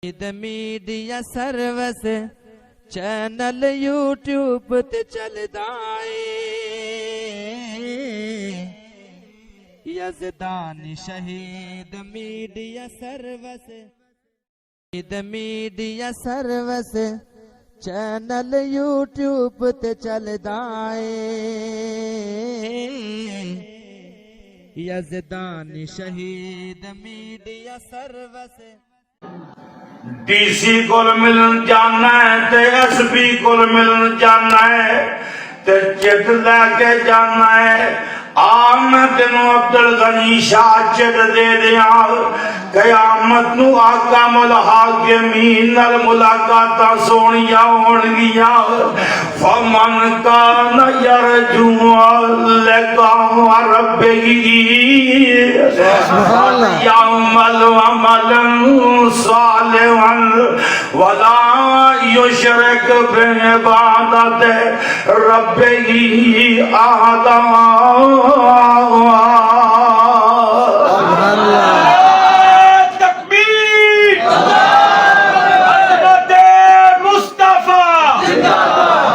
media service channel YouTube تے چلدا اے یزدان شہید میڈیا سروس چینل یوٹیوب تے چلدا اے یزدان شہید میڈیا سروس ڈی سی کو ملن جانا ہے تے ایس پی کو ملن جانا ہے تے چٹ لے کے جانا ہے میں تینوں عبدالغنی شاہ چٹ دے دیا قیامت نو آقا الحاکمین نال ملاقاتاں سونیاں ہون گیا فمن کان یرجو لقاء ربہ یعمل عملا صالحا ولا یشرک بعبادت ربہ احدا تکبیر حضرت مصطفیٰ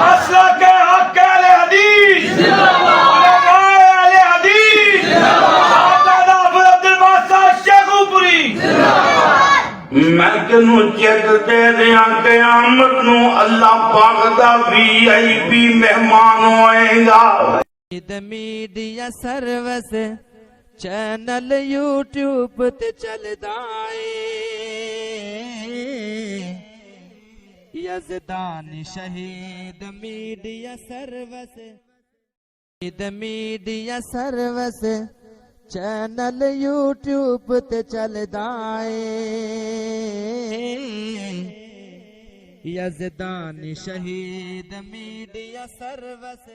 مسلک حق اہل حدیث علماء اہل حدیث حافظ عبد الباسط شیخوپوری میں کنوں چیک دے دیا قیامت نو اللہ پاک دا VIP مہمان ہوئے گا میڈیا سروس چینل یوٹیوب تے چلدا اے یزدان شہید میڈیا سروس چینل یوٹیوب تے چلدا اے یزدان شہید میڈیا سروس